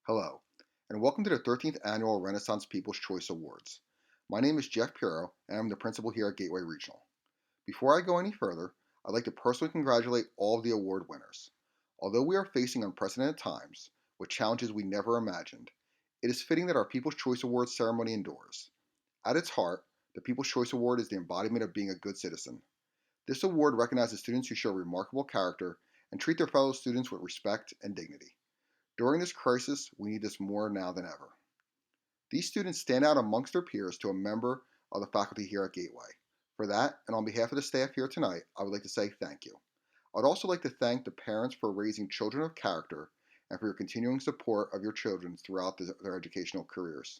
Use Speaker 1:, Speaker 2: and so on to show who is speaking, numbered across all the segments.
Speaker 1: Hello, and welcome to the 13th Annual Renaissance People's Choice Awards. My name is Jeff Pirro, and I'm the principal here at Gateway Regional. Before I go any further, I'd like to personally congratulate all of the award winners. Although we are facing unprecedented times, with challenges we never imagined, it is fitting that our People's Choice Awards ceremony endures. At its heart, the People's Choice Award is the embodiment of being a good citizen. This award recognizes students who show remarkable character and treat their fellow students with respect and dignity. During this crisis, we need this more now than ever. These students stand out amongst their peers to a member of the faculty here at Gateway. For that, and on behalf of the staff here tonight, I would like to say thank you. I'd also like to thank the parents for raising children of character and for your continuing support of your children throughout their educational careers.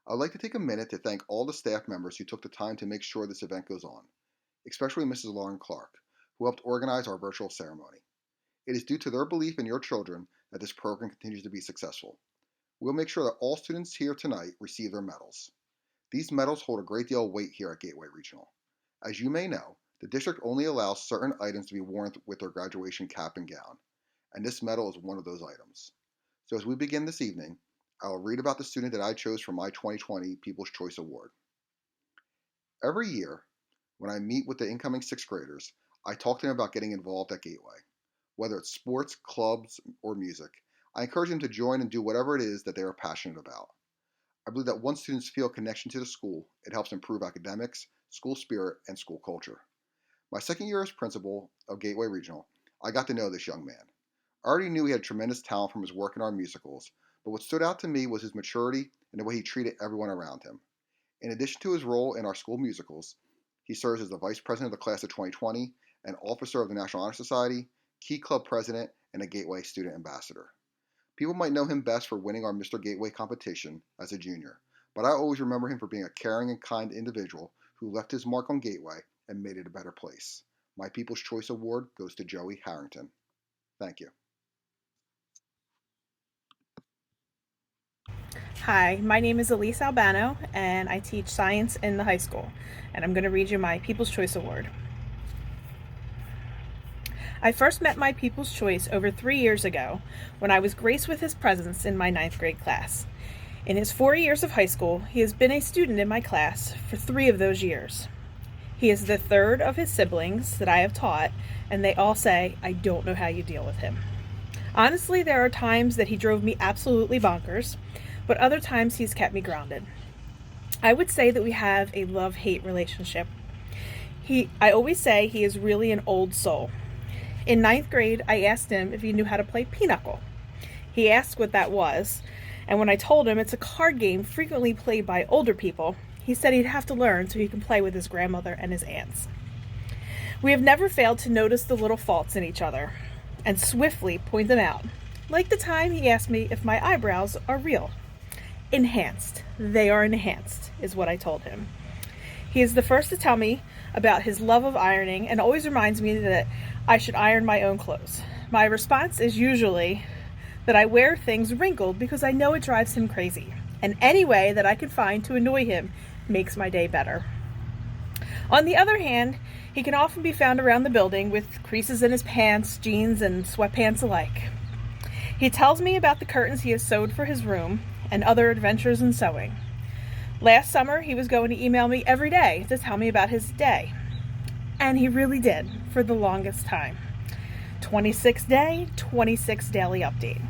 Speaker 1: I'd like to take a minute to thank all the staff members who took the time to make sure this event goes on, especially Mrs. Lauren Clark, who helped organize our virtual ceremony. It is due to their belief in your children that this program continues to be successful. We'll make sure that all students here tonight receive their medals. These medals hold a great deal of weight here at Gateway Regional. As you may know, the district only allows certain items to be worn with their graduation cap and gown, and this medal is one of those items. So as we begin this evening, I'll read about the student that I chose for my 2020 People's Choice Award. Every year, when I meet with the incoming 6th graders, I talk to them about getting involved at Gateway. Whether it's sports, clubs, or music, I encourage them to join and do whatever it is that they are passionate about. I believe that once students feel a connection to the school, it helps improve academics, school spirit, and school culture. My second year as principal of Gateway Regional, I got to know this young man. I already knew he had tremendous talent from his work in our musicals, but what stood out to me was his maturity and the way he treated everyone around him. In addition to his role in our school musicals, he serves as the Vice President of the Class of 2020, an Officer of the National Honor Society, Key Club President, and a Gateway Student Ambassador. People might know him best for winning our Mr. Gateway competition as a junior, but I always remember him for being a caring and kind individual who left his mark on Gateway and made it a better place. My People's Choice Award goes to Joey Harrington. Thank you.
Speaker 2: Hi, my name is Elise Albano, and I teach science in the high school, and I'm going to read you my People's Choice Award. I first met my People's Choice over 3 years ago when I was graced with his presence in my 9th grade class. In his 4 years of high school, he has been a student in my class for 3 of those years. He is the third of his siblings that I have taught, and they all say, "I don't know how you deal with him." Honestly, there are times that he drove me absolutely bonkers, but other times he's kept me grounded. I would say that we have a love-hate relationship. I always say he is really an old soul. In 9th grade, I asked him if he knew how to play pinochle. He asked what that was, and when I told him it's a card game frequently played by older people, he said he'd have to learn so he can play with his grandmother and his aunts. We have never failed to notice the little faults in each other and swiftly point them out, like the time he asked me if my eyebrows are real. Enhanced. They are enhanced, is what I told him. He is the first to tell me about his love of ironing and always reminds me that I should iron my own clothes. My response is usually that I wear things wrinkled because I know it drives him crazy, and any way that I can find to annoy him makes my day better. On the other hand, he can often be found around the building with creases in his pants, jeans, and sweatpants alike. He tells me about the curtains he has sewed for his room and other adventures in sewing. Last summer, he was going to email me every day to tell me about his day. And he really did, for the longest time. 26th day, 26th daily update.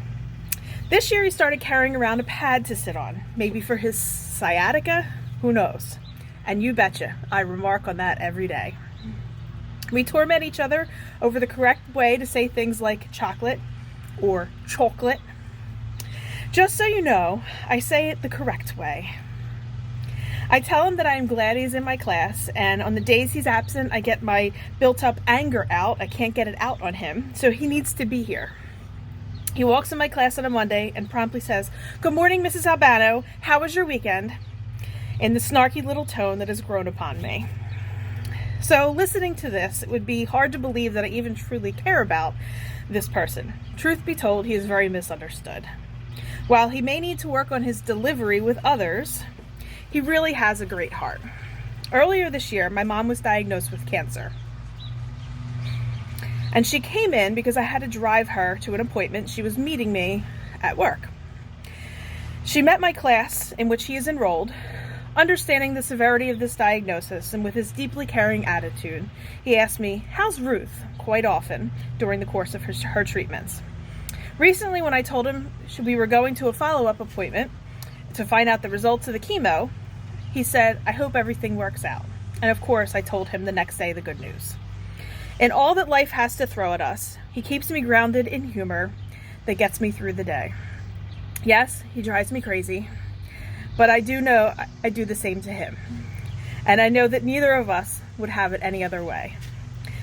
Speaker 2: This year he started carrying around a pad to sit on, maybe for his sciatica, who knows. And you betcha, I remark on that every day. We torment each other over the correct way to say things like chocolate or chocolate. Just so you know, I say it the correct way. I tell him that I am glad he's in my class, and on the days he's absent, I get my built-up anger out. I can't get it out on him, so he needs to be here. He walks in my class on a Monday and promptly says, "Good morning, Mrs. Albano. How was your weekend?" in the snarky little tone that has grown upon me. So listening to this, it would be hard to believe that I even truly care about this person. Truth be told, he is very misunderstood. While he may need to work on his delivery with others, he really has a great heart. Earlier this year, my mom was diagnosed with cancer. And she came in because I had to drive her to an appointment. She was meeting me at work. She met my class in which he is enrolled. Understanding the severity of this diagnosis and with his deeply caring attitude, he asked me, "How's Ruth?" quite often during the course of her treatments. Recently, when I told him we were going to a follow-up appointment to find out the results of the chemo, he said, "I hope everything works out." And of course, I told him the next day the good news. In all that life has to throw at us, he keeps me grounded in humor that gets me through the day. Yes, he drives me crazy, but I do know I do the same to him. And I know that neither of us would have it any other way.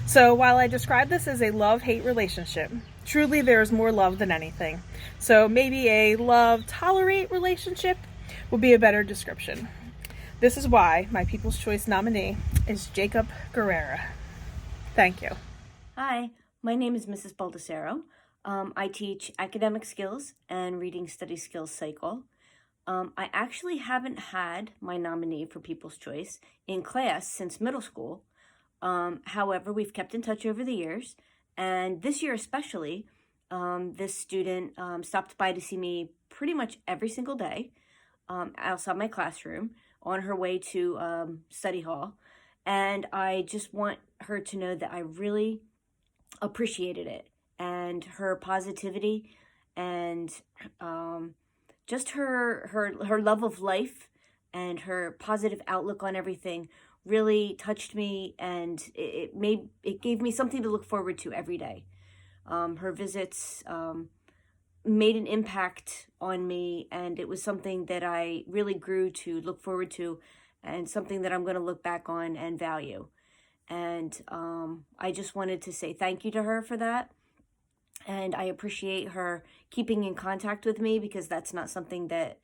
Speaker 2: So while I describe this as a love-hate relationship, truly there is more love than anything. So maybe a love-tolerate relationship would be a better description. This is why my People's Choice nominee is Jacob Guerrera. Thank you.
Speaker 3: Hi, my name is Mrs. Baldessaro. I teach academic skills and reading study skills cycle. I actually haven't had my nominee for People's Choice in class since middle school. However, we've kept in touch over the years, and this year especially, this student stopped by to see me pretty much every single day outside my classroom on her way to study hall. And I just want her to know that I really appreciated it, and her positivity and just her love of life and her positive outlook on everything really touched me, and it gave me something to look forward to every day. Her visits made an impact on me, and it was something that I really grew to look forward to, and something that I'm going to look back on and value. And I just wanted to say thank you to her for that. And I appreciate her keeping in contact with me, because that's not something that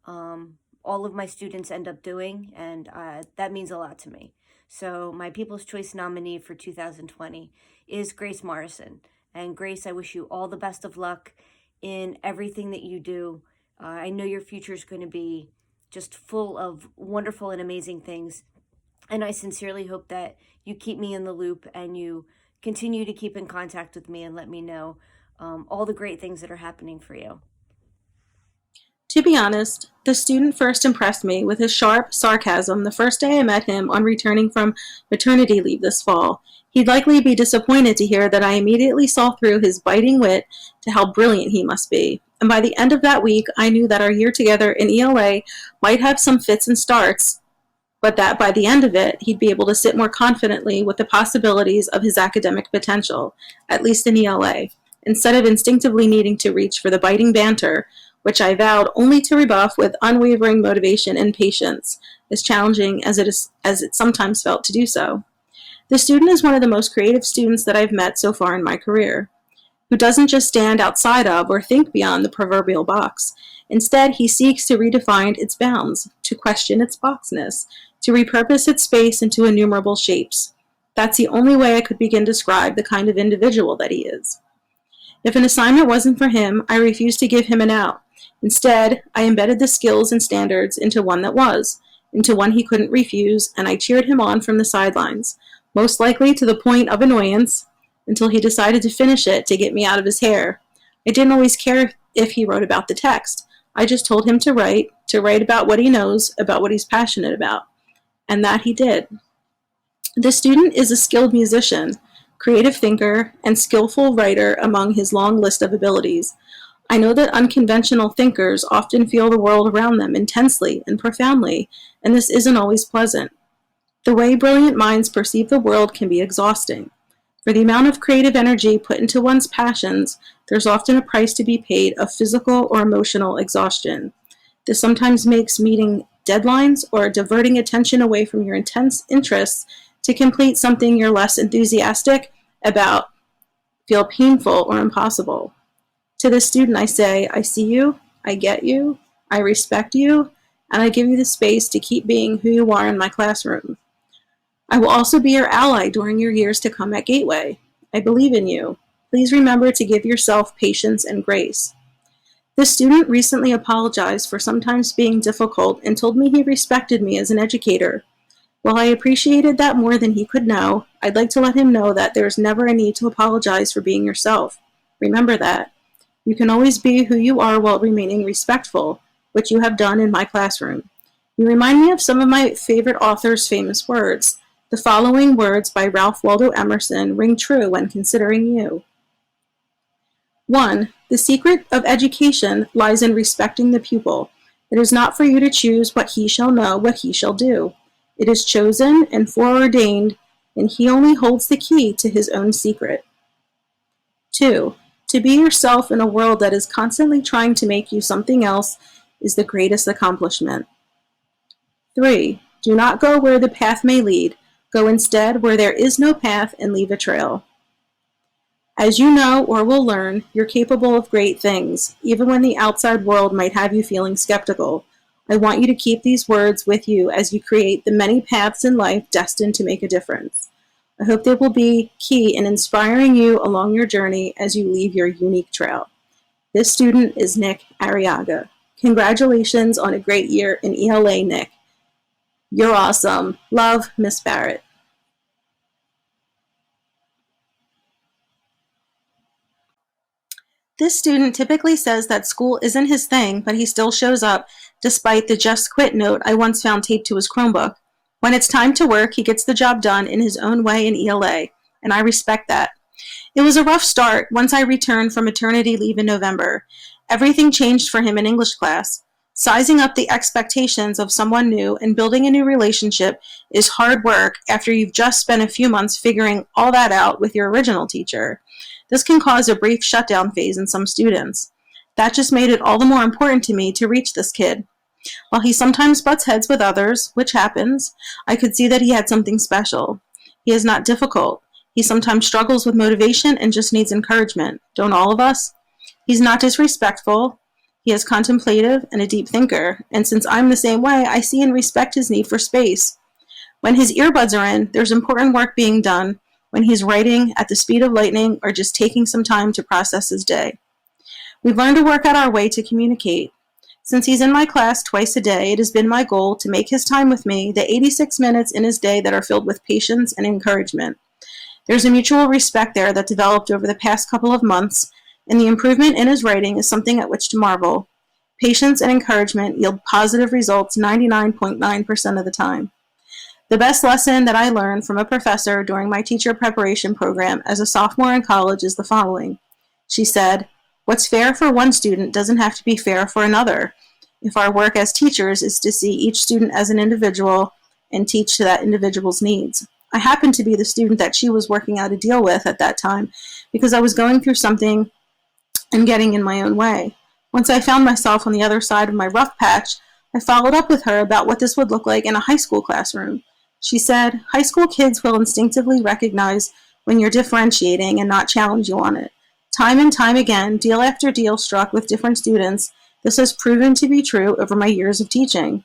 Speaker 3: all of my students end up doing, and that means a lot to me. So my People's Choice nominee for 2020 is Grace Morrison. And Grace, I wish you all the best of luck in everything that you do. I know your future is going to be just full of wonderful and amazing things. And I sincerely hope that you keep me in the loop and you continue to keep in contact with me and let me know all the great things that are happening for you.
Speaker 4: To be honest, the student first impressed me with his sharp sarcasm the first day I met him on returning from maternity leave this fall. He'd likely be disappointed to hear that I immediately saw through his biting wit to how brilliant he must be. And by the end of that week, I knew that our year together in ELA might have some fits and starts, but that by the end of it, he'd be able to sit more confidently with the possibilities of his academic potential, at least in ELA, instead of instinctively needing to reach for the biting banter, which I vowed only to rebuff with unwavering motivation and patience, as challenging as it sometimes felt to do so. The student is one of the most creative students that I've met so far in my career, who doesn't just stand outside of or think beyond the proverbial box. Instead, he seeks to redefine its bounds, to question its boxness, to repurpose its space into innumerable shapes. That's the only way I could begin to describe the kind of individual that he is. If an assignment wasn't for him, I refused to give him an out. Instead, I embedded the skills and standards into one that was, into one he couldn't refuse, and I cheered him on from the sidelines, most likely to the point of annoyance, until he decided to finish it to get me out of his hair. I didn't always care if he wrote about the text. I just told him to write about what he knows, about what he's passionate about. And that he did. The student is a skilled musician, creative thinker, and skillful writer among his long list of abilities. I know that unconventional thinkers often feel the world around them intensely and profoundly, and this isn't always pleasant. The way brilliant minds perceive the world can be exhausting. For the amount of creative energy put into one's passions, there's often a price to be paid of physical or emotional exhaustion. This sometimes makes meeting deadlines or diverting attention away from your intense interests to complete something you're less enthusiastic about feel painful or impossible. To this student, I say, I see you, I get you, I respect you, and I give you the space to keep being who you are in my classroom. I will also be your ally during your years to come at Gateway. I believe in you. Please remember to give yourself patience and grace. This student recently apologized for sometimes being difficult and told me he respected me as an educator. While I appreciated that more than he could know, I'd like to let him know that there's never a need to apologize for being yourself. Remember that. You can always be who you are while remaining respectful, which you have done in my classroom. You remind me of some of my favorite authors' famous words. The following words by Ralph Waldo Emerson ring true when considering you. 1. The secret of education lies in respecting the pupil. It is not for you to choose what he shall know, what he shall do. It is chosen and foreordained, and he only holds the key to his own secret. 2. To be yourself in a world that is constantly trying to make you something else is the greatest accomplishment. 3. Do not go where the path may lead. Go instead where there is no path and leave a trail. As you know or will learn, you're capable of great things, even when the outside world might have you feeling skeptical. I want you to keep these words with you as you create the many paths in life destined to make a difference. I hope they will be key in inspiring you along your journey as you leave your unique trail. This student is Nick Arriaga. Congratulations on a great year in ELA, Nick. You're awesome. Love, Miss Barrett. This student typically says that school isn't his thing, but he still shows up despite the just quit note I once found taped to his Chromebook. When it's time to work, he gets the job done in his own way in ELA, and I respect that. It was a rough start once I returned from maternity leave in November. Everything changed for him in English class. Sizing up the expectations of someone new and building a new relationship is hard work after you've just spent a few months figuring all that out with your original teacher. This can cause a brief shutdown phase in some students. That just made it all the more important to me to reach this kid. While he sometimes butts heads with others, which happens, I could see that he had something special. He is not difficult. He sometimes struggles with motivation and just needs encouragement. Don't all of us? He's not disrespectful. He is contemplative and a deep thinker, and since I'm the same way, I see and respect his need for space. When his earbuds are in, there's important work being done when he's writing at the speed of lightning or just taking some time to process his day. We've learned to work out our way to communicate. Since he's in my class twice a day, it has been my goal to make his time with me the 86 minutes in his day that are filled with patience and encouragement. There's a mutual respect there that developed over the past couple of months, and the improvement in his writing is something at which to marvel. Patience and encouragement yield positive results 99.9% of the time. The best lesson that I learned from a professor during my teacher preparation program as a sophomore in college is the following. She said, "What's fair for one student doesn't have to be fair for another. If our work as teachers is to see each student as an individual and teach to that individual's needs." I happened to be the student that she was working out a deal with at that time because I was going through something and getting in my own way. Once I found myself on the other side of my rough patch, I followed up with her about what this would look like in a high school classroom. She said, "High school kids will instinctively recognize when you're differentiating and not challenge you on it. Time and time again, deal after deal struck with different students, this has proven to be true over my years of teaching.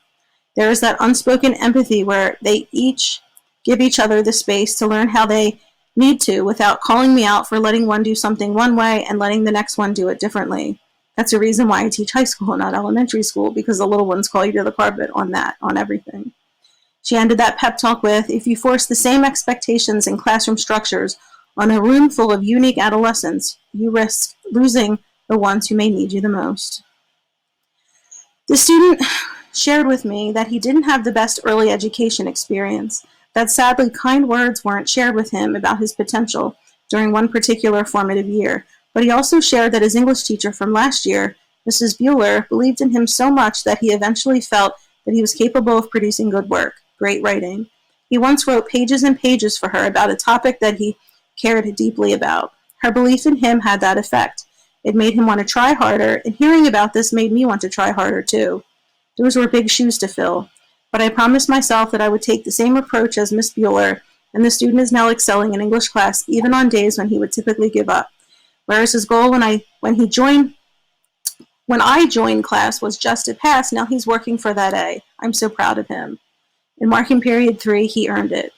Speaker 4: There is that unspoken empathy where they each give each other the space to learn how they need to without calling me out for letting one do something one way and letting the next one do it differently. That's a reason why I teach high school, not elementary school, because the little ones call you to the carpet on that, on everything." She ended that pep talk with, "If you force the same expectations and classroom structures on a room full of unique adolescents, you risk losing the ones who may need you the most." The student shared with me that he didn't have the best early education experience, that sadly kind words weren't shared with him about his potential during one particular formative year, but he also shared that his English teacher from last year, Mrs. Bueller, believed in him so much that he eventually felt that he was capable of producing good work, great writing. He once wrote pages and pages for her about a topic that he cared deeply about. Her belief in him had that effect. It made him want to try harder, and hearing about this made me want to try harder too. Those were big shoes to fill, but I promised myself that I would take the same approach as Miss Bueller, and the student is now excelling in English class even on days when he would typically give up. Whereas his goal when I joined class was just to pass, now he's working for that A. I'm so proud of him. In marking period 3, he earned it.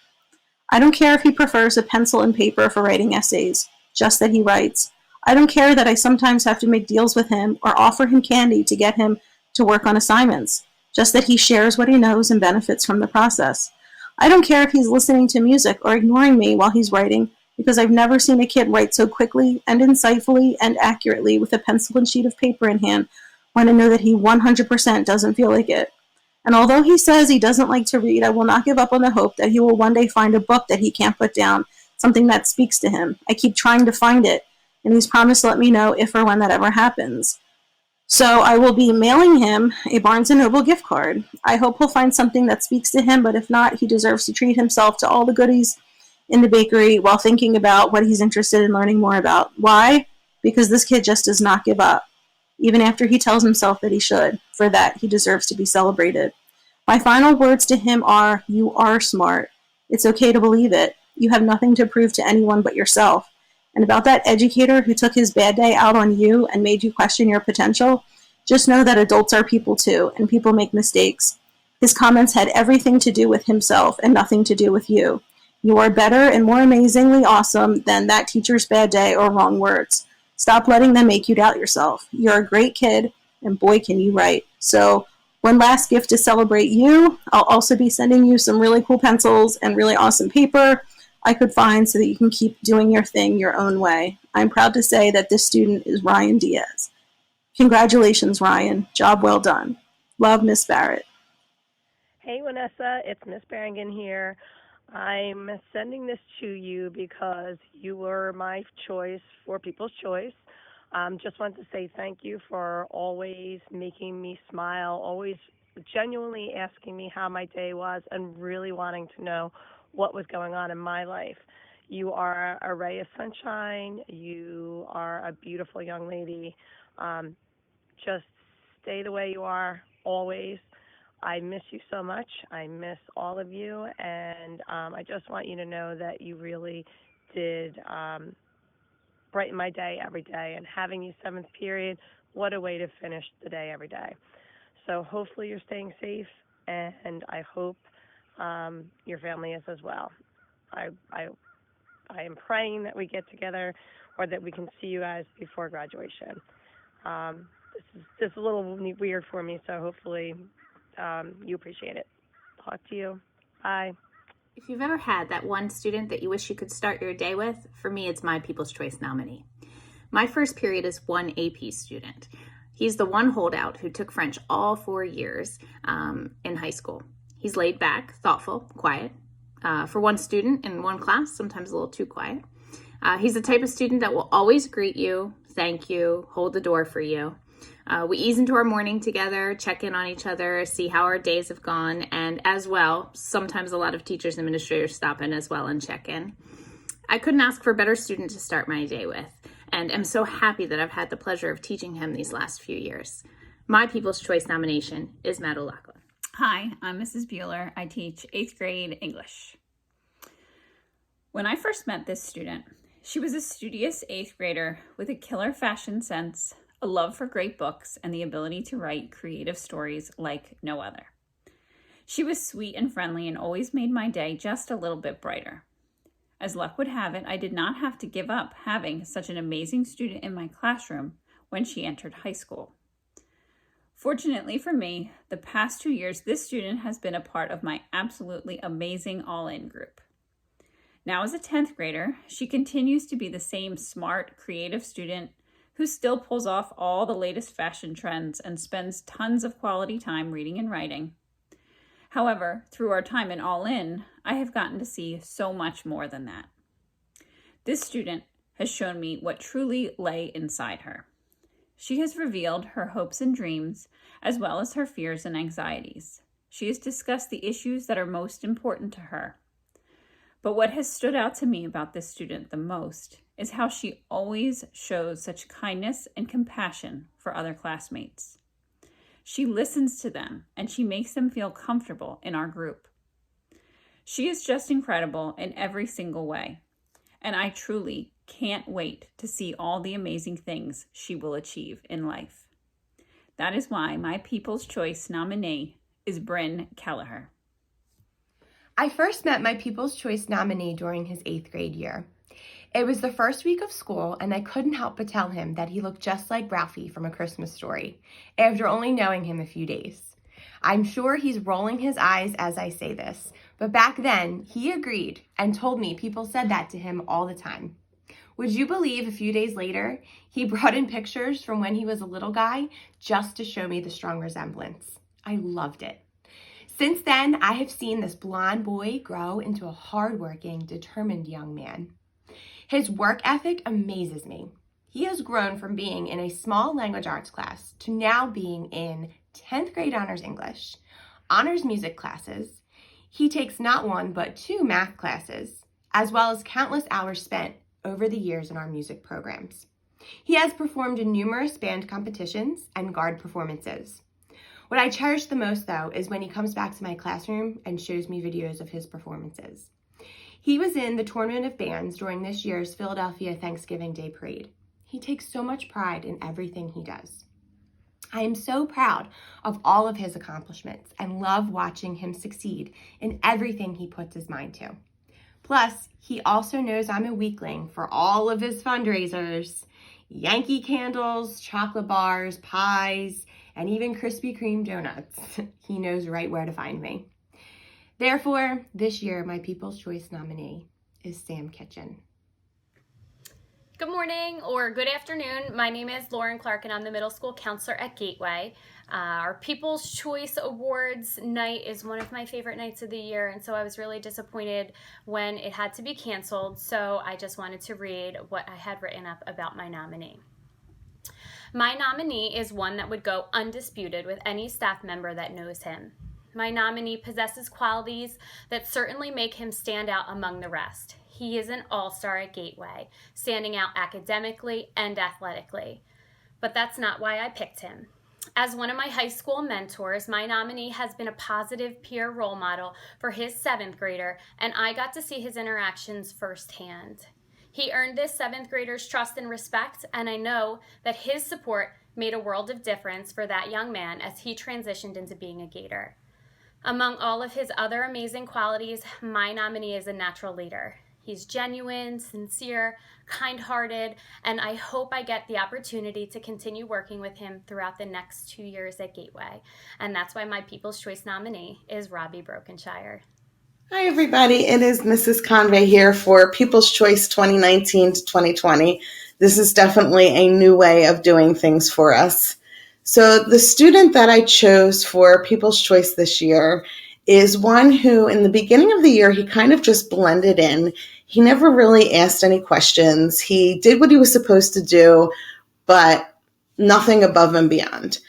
Speaker 4: I don't care if he prefers a pencil and paper for writing essays, just that he writes. I don't care that I sometimes have to make deals with him or offer him candy to get him to work on assignments, just that he shares what he knows and benefits from the process. I don't care if he's listening to music or ignoring me while he's writing, because I've never seen a kid write so quickly and insightfully and accurately with a pencil and sheet of paper in hand when I know that he 100% doesn't feel like it. And although he says he doesn't like to read, I will not give up on the hope that he will one day find a book that he can't put down, something that speaks to him. I keep trying to find it, and he's promised to let me know if or when that ever happens. So I will be mailing him a Barnes & Noble gift card. I hope he'll find something that speaks to him, but if not, he deserves to treat himself to all the goodies in the bakery while thinking about what he's interested in learning more about. Why? Because this kid just does not give up, even after he tells himself that he should. For that, he deserves to be celebrated. My final words to him are, you are smart. It's okay to believe it. You have nothing to prove to anyone but yourself. And about that educator who took his bad day out on you and made you question your potential, just know that adults are people too, and people make mistakes. His comments had everything to do with himself and nothing to do with you. You are better and more amazingly awesome than that teacher's bad day or wrong words. Stop letting them make you doubt yourself. You're a great kid, and boy, can you write. So, one last gift to celebrate you. I'll also be sending you some really cool pencils and really awesome paper I could find so that you can keep doing your thing your own way. I'm proud to say that this student is Ryan Diaz. Congratulations, Ryan. Job well done. Love, Miss Barrett.
Speaker 5: Hey, Vanessa, it's Miss Barringan here. I'm sending this to you because you were my choice for People's Choice. Just wanted to say thank you for always making me smile, always genuinely asking me how my day was, and really wanting to know what was going on in my life. You are a ray of sunshine. You are a beautiful young lady. Just stay the way you are always. I miss you so much. I miss all of you, and I just want you to know that you really did brighten my day every day. And having you seventh period, what a way to finish the day every day. So hopefully you're staying safe, and I hope your family is as well. I am praying that we get together or that we can see you guys before graduation. This is a little weird for me, so hopefully you appreciate it. Talk to you. Bye.
Speaker 6: If you've ever had that one student that you wish you could start your day with, for me, it's my People's Choice nominee. My first period is one AP student. He's the one holdout who took French all 4 years in high school. He's laid back, thoughtful, quiet. For one student in one class, sometimes a little too quiet. He's the type of student that will always greet you, thank you, hold the door for you. We ease into our morning together, check in on each other, see how our days have gone, and as well, sometimes a lot of teachers and administrators stop in as well and check in. I couldn't ask for a better student to start my day with, and am so happy that I've had the pleasure of teaching him these last few years. My People's Choice nomination is Matt O'Loughlin.
Speaker 7: Hi, I'm Mrs. Bueller. I teach 8th grade English. When I first met this student, she was a studious 8th grader with a killer fashion sense, a love for great books, and the ability to write creative stories like no other. She was sweet and friendly and always made my day just a little bit brighter. As luck would have it, I did not have to give up having such an amazing student in my classroom when she entered high school. Fortunately for me, the past 2 years, this student has been a part of my absolutely amazing all-in group. Now as a 10th grader, she continues to be the same smart, creative student who still pulls off all the latest fashion trends and spends tons of quality time reading and writing. However, through our time in All In, I have gotten to see so much more than that. This student has shown me what truly lay inside her. She has revealed her hopes and dreams, as well as her fears and anxieties. She has discussed the issues that are most important to her. But what has stood out to me about this student the most is how she always shows such kindness and compassion for other classmates. She listens to them and she makes them feel comfortable in our group. She is just incredible in every single way, and I truly can't wait to see all the amazing things she will achieve in life. That is why my People's Choice nominee is Bryn Kelleher.
Speaker 8: I first met my People's Choice nominee during his 8th grade year. It was the first week of school, and I couldn't help but tell him that he looked just like Ralphie from A Christmas Story, after only knowing him a few days. I'm sure he's rolling his eyes as I say this, but back then he agreed and told me people said that to him all the time. Would you believe a few days later, he brought in pictures from when he was a little guy just to show me the strong resemblance. I loved it. Since then, I have seen this blonde boy grow into a hardworking, determined young man. His work ethic amazes me. He has grown from being in a small language arts class to now being in 10th grade honors English, honors music classes. He takes not one, but 2 math classes, as well as countless hours spent over the years in our music programs. He has performed in numerous band competitions and guard performances. What I cherish the most, though, is when he comes back to my classroom and shows me videos of his performances. He was in the Tournament of Bands during this year's Philadelphia Thanksgiving Day Parade. He takes so much pride in everything he does. I am so proud of all of his accomplishments and love watching him succeed in everything he puts his mind to. Plus, he also knows I'm a weakling for all of his fundraisers. Yankee candles, chocolate bars, pies, and even Krispy Kreme donuts. He knows right where to find me. Therefore, this year, my People's Choice nominee is Sam Kitchen.
Speaker 9: Good morning or good afternoon. My name is Lauren Clark and I'm the middle school counselor at Gateway. Our People's Choice Awards night is one of my favorite nights of the year, and so I was really disappointed when it had to be canceled, so I just wanted to read what I had written up about my nominee. My nominee is one that would go undisputed with any staff member that knows him. My nominee possesses qualities that certainly make him stand out among the rest. He is an all-star at Gateway, standing out academically and athletically. But that's not why I picked him. As one of my high school mentors, my nominee has been a positive peer role model for his 7th grader, and I got to see his interactions firsthand. He earned this 7th grader's trust and respect, and I know that his support made a world of difference for that young man as he transitioned into being a Gator. Among all of his other amazing qualities, my nominee is a natural leader. He's genuine, sincere, kind-hearted, and I hope I get the opportunity to continue working with him throughout the next 2 years at Gateway. And that's why my People's Choice nominee is Robbie Brokenshire.
Speaker 10: Hi, everybody. It is Mrs. Convey here for People's Choice 2019 to 2020. This is definitely a new way of doing things for us. So the student that I chose for People's Choice this year is one who, in the beginning of the year, he kind of just blended in. He never really asked any questions. He did what he was supposed to do, but nothing above and beyond.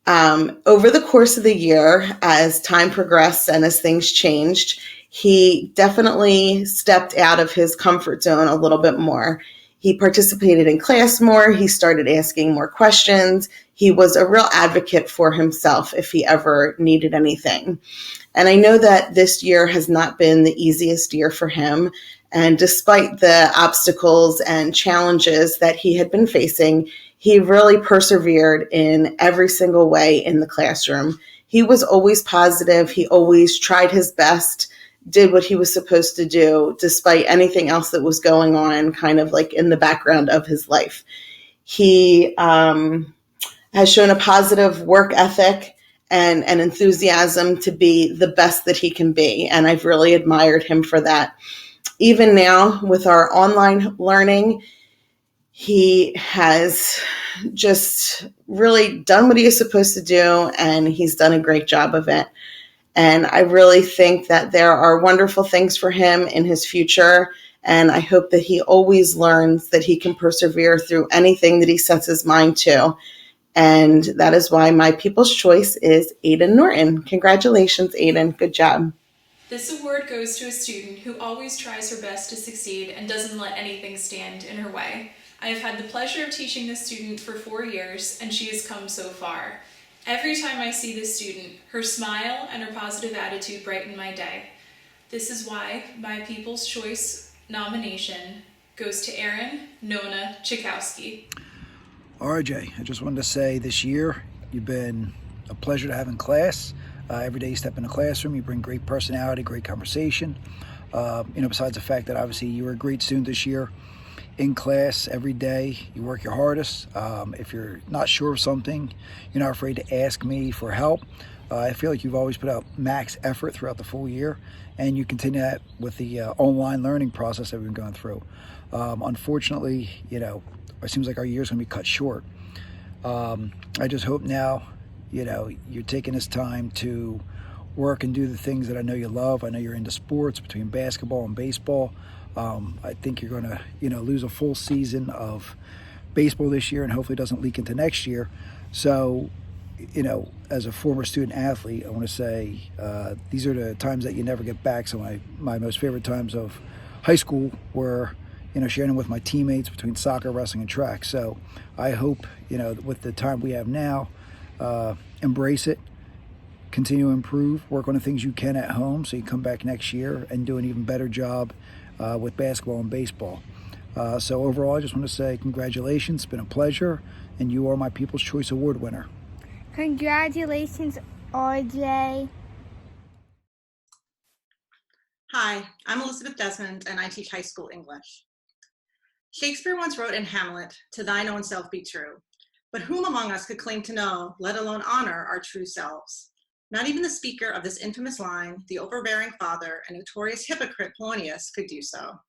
Speaker 10: Over the course of the year, as time progressed and as things changed, he definitely stepped out of his comfort zone a little bit more. He participated in class more. He started asking more questions. He was a real advocate for himself if he ever needed anything. And I know that this year has not been the easiest year for him. And despite the obstacles and challenges that he had been facing, he really persevered in every single way in the classroom. He was always positive. He always tried his best, did what he was supposed to do, despite anything else that was going on kind of like in the background of his life. He has shown a positive work ethic and an enthusiasm to be the best that he can be. And I've really admired him for that. Even now with our online learning, he has just really done what he is supposed to do, and he's done a great job of it. And I really think that there are wonderful things for him in his future. And I hope that he always learns that he can persevere through anything that he sets his mind to. And that is why my People's Choice is Aiden Norton. Congratulations, Aiden. Good job.
Speaker 11: This award goes to a student who always tries her best to succeed and doesn't let anything stand in her way. I have had the pleasure of teaching this student for 4 years, and she has come so far. Every time I see this student, her smile and her positive attitude brighten my day. This is why my People's Choice nomination goes to Aaron Nona Chikowski.
Speaker 12: RJ, I just wanted to say this year, you've been a pleasure to have in class. Every day you step in the classroom, you bring great personality, great conversation. Besides the fact that obviously you were a great student this year. In class every day, you work your hardest. If you're not sure of something, you're not afraid to ask me for help. I feel like you've always put out max effort throughout the full year, and you continue that with the online learning process that we've been going through. Unfortunately, it seems like our year's going to be cut short. I just hope now, you're taking this time to work and do the things that I know you love. I know you're into sports between basketball and baseball. I think you're going to, lose a full season of baseball this year and hopefully it doesn't leak into next year. So, as a former student athlete, I want to say these are the times that you never get back. So my most favorite times of high school were, sharing with my teammates between soccer, wrestling, and track. So I hope, with the time we have now, embrace it, continue to improve, work on the things you can at home so you come back next year and do an even better job with basketball and baseball. So overall, I just want to say congratulations. It's been a pleasure, and you are my People's Choice Award winner.
Speaker 13: Congratulations, RJ.
Speaker 14: Hi, I'm Elizabeth Desmond, and I teach high school English. Shakespeare once wrote in Hamlet, "To thine own self be true." But whom among us could claim to know, let alone honor, our true selves? Not even the speaker of this infamous line, the overbearing father and notorious hypocrite Polonius, could do so.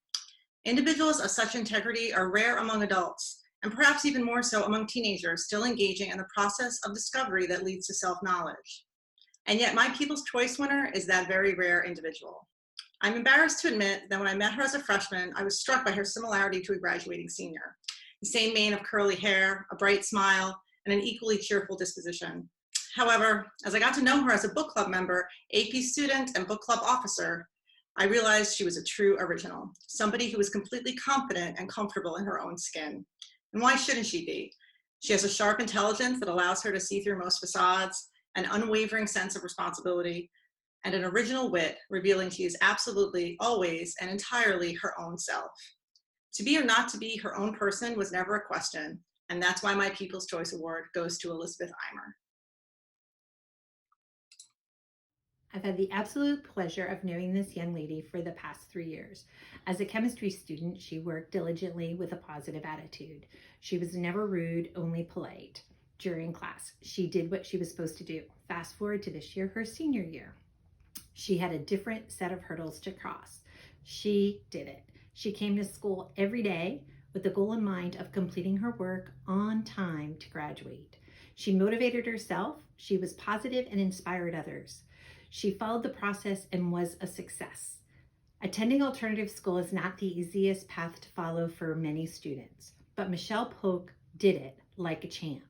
Speaker 14: Individuals of such integrity are rare among adults, and perhaps even more so among teenagers still engaging in the process of discovery that leads to self-knowledge. And yet my People's Choice winner is that very rare individual. I'm embarrassed to admit that when I met her as a freshman, I was struck by her similarity to a graduating senior. The same mane of curly hair, a bright smile, and an equally cheerful disposition. However, as I got to know her as a book club member, AP student, and book club officer, I realized she was a true original, somebody who was completely confident and comfortable in her own skin. And why shouldn't she be? She has a sharp intelligence that allows her to see through most facades, an unwavering sense of responsibility, and an original wit, revealing she is absolutely, always, and entirely her own self. To be or not to be her own person was never a question, and that's why my People's Choice Award goes to Elizabeth Eimer.
Speaker 15: I've had the absolute pleasure of knowing this young lady for the past 3 years. As a chemistry student, she worked diligently with a positive attitude. She was never rude, only polite. During class, she did what she was supposed to do. Fast forward to this year, her senior year. She had a different set of hurdles to cross. She did it. She came to school every day with the goal in mind of completing her work on time to graduate. She motivated herself. She was positive and inspired others. She followed the process and was a success. Attending alternative school is not the easiest path to follow for many students, but Michelle Polk did it like a champ.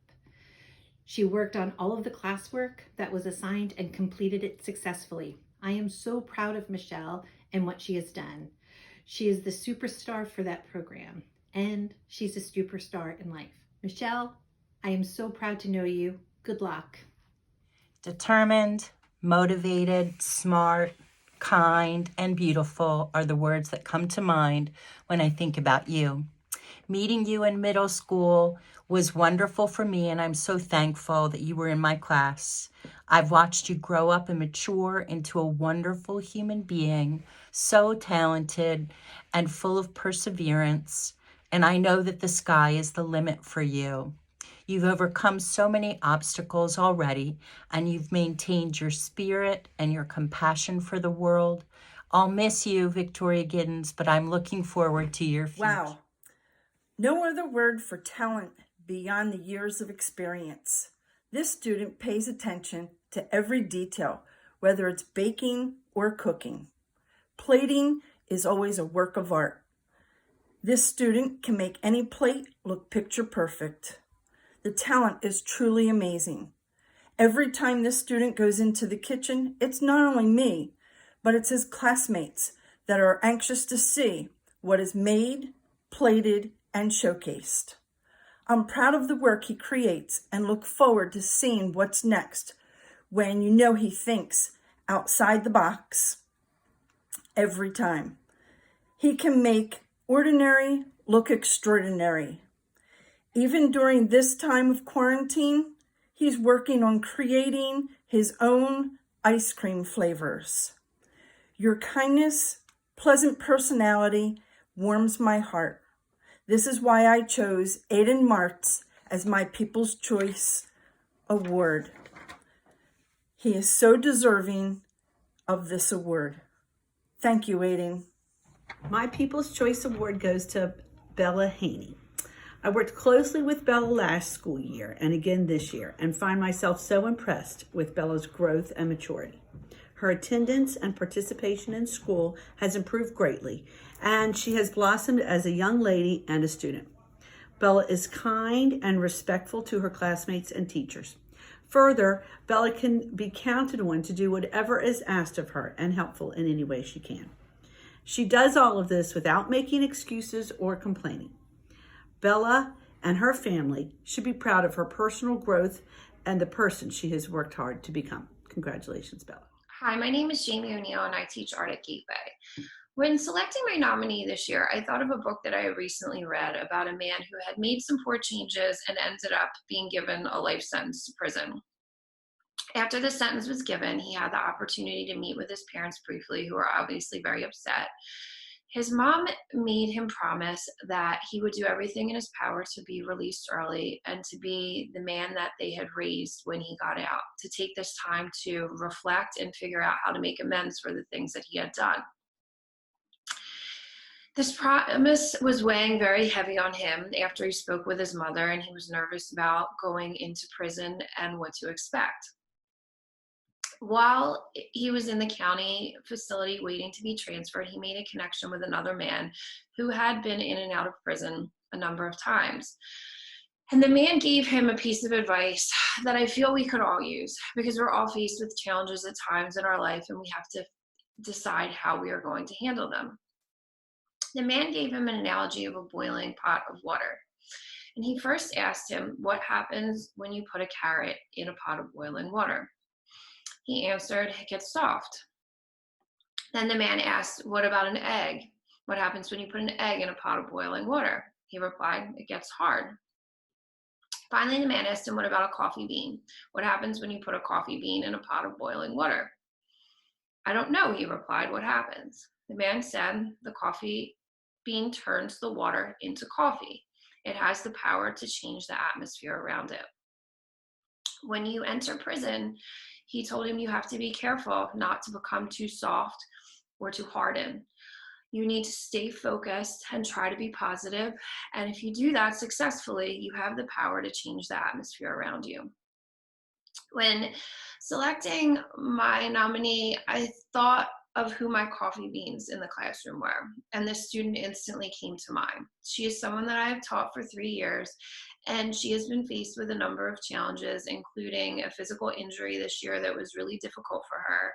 Speaker 15: She worked on all of the classwork that was assigned and completed it successfully. I am so proud of Michelle and what she has done. She is the superstar for that program, and she's a superstar in life. Michelle, I am so proud to know you. Good luck.
Speaker 16: Determined, motivated, smart, kind, and beautiful are the words that come to mind when I think about you. Meeting you in middle school was wonderful for me, and I'm so thankful that you were in my class. I've watched you grow up and mature into a wonderful human being, so talented and full of perseverance, and I know that the sky is the limit for you. You've overcome so many obstacles already, and you've maintained your spirit and your compassion for the world. I'll miss you, Victoria Giddens, but I'm looking forward to your future.
Speaker 17: Wow. No other word for talent beyond the years of experience. This student pays attention to every detail, whether it's baking or cooking. Plating is always a work of art. This student can make any plate look picture perfect. The talent is truly amazing. Every time this student goes into the kitchen, it's not only me, but it's his classmates that are anxious to see what is made, plated, and showcased. I'm proud of the work he creates and look forward to seeing what's next when you know he thinks outside the box every time. He can make ordinary look extraordinary. Even during this time of quarantine, he's working on creating his own ice cream flavors. Your kindness, pleasant personality warms my heart. This is why I chose Aiden Martz as my People's Choice Award. He is so deserving of this award. Thank you, Aiden.
Speaker 18: My People's Choice Award goes to Bella Haney. I worked closely with Bella last school year and again this year, and find myself so impressed with Bella's growth and maturity. Her attendance and participation in school has improved greatly, and she has blossomed as a young lady and a student. Bella is kind and respectful to her classmates and teachers. Further, Bella can be counted on to do whatever is asked of her and helpful in any way she can. She does all of this without making excuses or complaining. Bella and her family should be proud of her personal growth and the person she has worked hard to become. Congratulations, Bella.
Speaker 19: Hi, my name is Jamie O'Neill and I teach art at Gateway. When selecting my nominee this year, I thought of a book that I had recently read about a man who had made some poor changes and ended up being given a life sentence to prison. After the sentence was given, he had the opportunity to meet with his parents briefly, who were obviously very upset. His mom made him promise that he would do everything in his power to be released early and to be the man that they had raised when he got out, to take this time to reflect and figure out how to make amends for the things that he had done. This promise was weighing very heavy on him after he spoke with his mother, and he was nervous about going into prison and what to expect. While he was in the county facility waiting to be transferred, he made a connection with another man who had been in and out of prison a number of times. And the man gave him a piece of advice that I feel we could all use, because we're all faced with challenges at times in our life and we have to decide how we are going to handle them. The man gave him an analogy of a boiling pot of water. And he first asked him, what happens when you put a carrot in a pot of boiling water? He answered, it gets soft. Then the man asked, what about an egg? What happens when you put an egg in a pot of boiling water? He replied, it gets hard. Finally, the man asked him, what about a coffee bean? What happens when you put a coffee bean in a pot of boiling water? I don't know, he replied, what happens? The man said, the coffee bean turns the water into coffee. It has the power to change the atmosphere around it. When you enter prison, he told him you have to be careful not to become too soft or to harden. You need to stay focused and try to be positive. And if you do that successfully, you have the power to change the atmosphere around you. When selecting my nominee, I thought of who my coffee beans in the classroom were, and this student instantly came to mind. She is someone that I have taught for 3 years, and she has been faced with a number of challenges, including a physical injury this year that was really difficult for her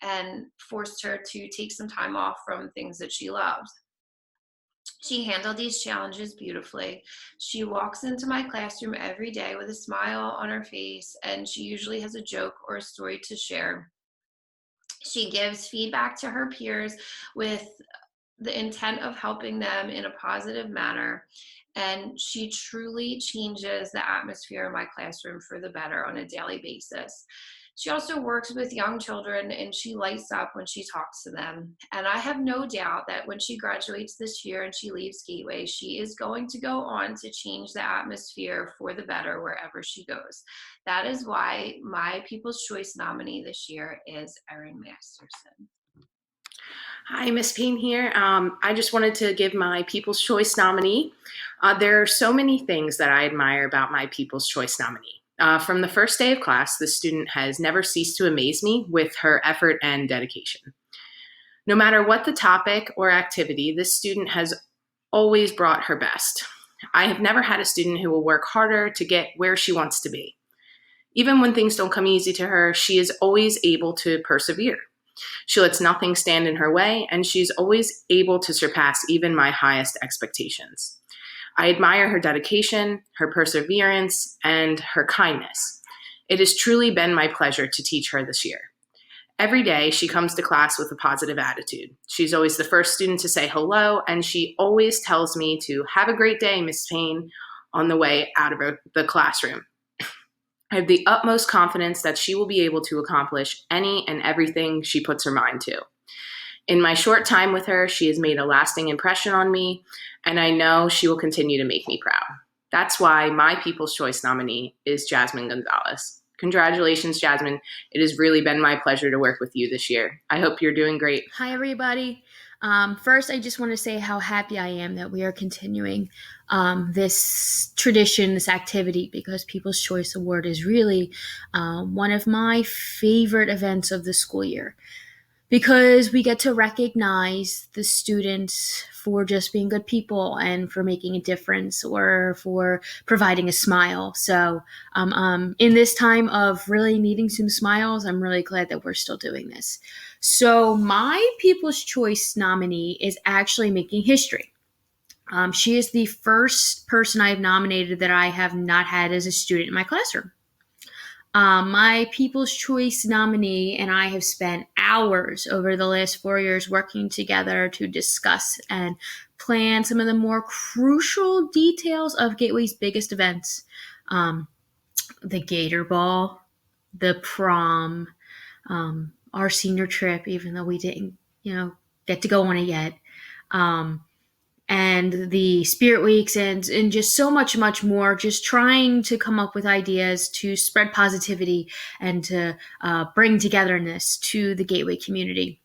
Speaker 19: and forced her to take some time off from things that she loves. She handled these challenges beautifully. She walks into my classroom every day with a smile on her face, and she usually has a joke or a story to share. She gives feedback to her peers with the intent of helping them in a positive manner, and she truly changes the atmosphere in my classroom for the better on a daily basis. She also works with young children, and she lights up when she talks to them. And I have no doubt that when she graduates this year and she leaves Gateway, she is going to go on to change the atmosphere for the better wherever she goes. That is why my People's Choice nominee this year is Erin Masterson.
Speaker 20: Hi, Miss Payne here. I just wanted to give my People's Choice nominee. There are so many things that I admire about my People's Choice nominee. From the first day of class, the student has never ceased to amaze me with her effort and dedication. No matter what the topic or activity, this student has always brought her best. I have never had a student who will work harder to get where she wants to be. Even when things don't come easy to her, she is always able to persevere. She lets nothing stand in her way, and she's always able to surpass even my highest expectations. I admire her dedication, her perseverance, and her kindness. It has truly been my pleasure to teach her this year. Every day, she comes to class with a positive attitude. She's always the first student to say hello, and she always tells me to have a great day, Miss Payne, on the way out of the classroom. I have the utmost confidence that she will be able to accomplish any and everything she puts her mind to. In my short time with her, she has made a lasting impression on me, and I know she will continue to make me proud. That's why my People's Choice nominee is Jasmine Gonzalez. Congratulations, Jasmine. It has really been my pleasure to work with you this year. I hope you're doing great.
Speaker 21: Hi, everybody. First, I just want to say how happy I am that we are continuing this tradition, this activity, because People's Choice Award is really one of my favorite events of the school year, because we get to recognize the students for just being good people and for making a difference or for providing a smile. So in this time of really needing some smiles, I'm really glad that we're still doing this. So my People's Choice nominee is actually making history. She is the first person I've nominated that I have not had as a student in my classroom. My People's Choice nominee and I have spent hours over the last 4 years working together to discuss and plan some of the more crucial details of Gateway's biggest events. The Gator Ball, the prom, our senior trip, even though we didn't, get to go on it yet. And the Spirit Weeks and just so much more, just trying to come up with ideas to spread positivity and to bring togetherness to the Gateway community.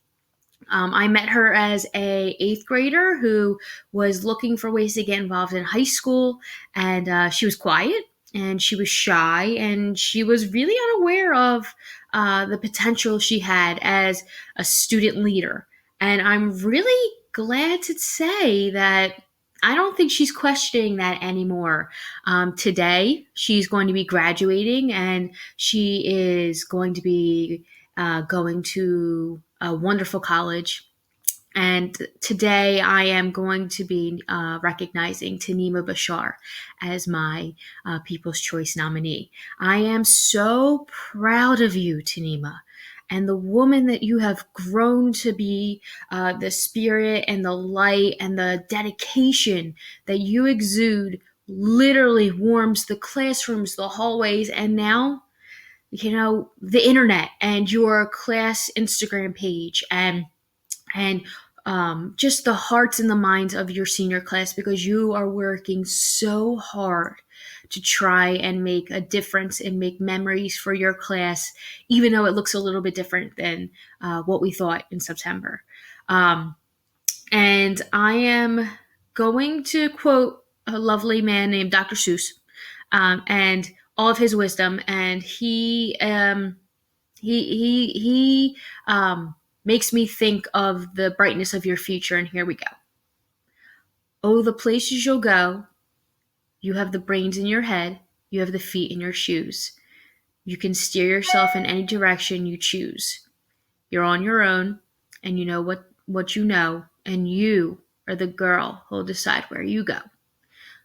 Speaker 21: I met her as a 8th grader who was looking for ways to get involved in high school, and she was quiet and she was shy and she was really unaware of the potential she had as a student leader. And I'm really glad to say that I don't think she's questioning that anymore. Today, she's going to be graduating and she is going to be going to a wonderful college. And today I am going to be recognizing Tanima Bashar as my People's Choice nominee. I am so proud of you, Tanima, and the woman that you have grown to be, the spirit and the light and the dedication that you exude literally warms the classrooms, the hallways, and now, the internet and your class Instagram page and just the hearts and the minds of your senior class, because you are working so hard to try and make a difference and make memories for your class, even though it looks a little bit different than what we thought in September. And I am going to quote a lovely man named Dr. Seuss and all of his wisdom, and he makes me think of the brightness of your future, and here we go. Oh, the places you'll go. You have the brains in your head. You have the feet in your shoes. You can steer yourself in any direction you choose. You're on your own, and you know what you know, and you are the girl who'll decide where you go.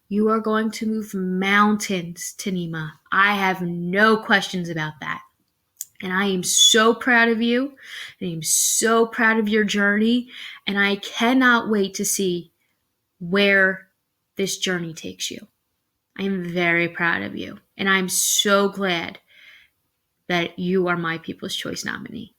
Speaker 21: You are going to move mountains, Tanima. I have no questions about that. And I am so proud of you, and I am so proud of your journey, and I cannot wait to see where this journey takes you. I am very proud of you, and I'm so glad that you are my People's Choice nominee.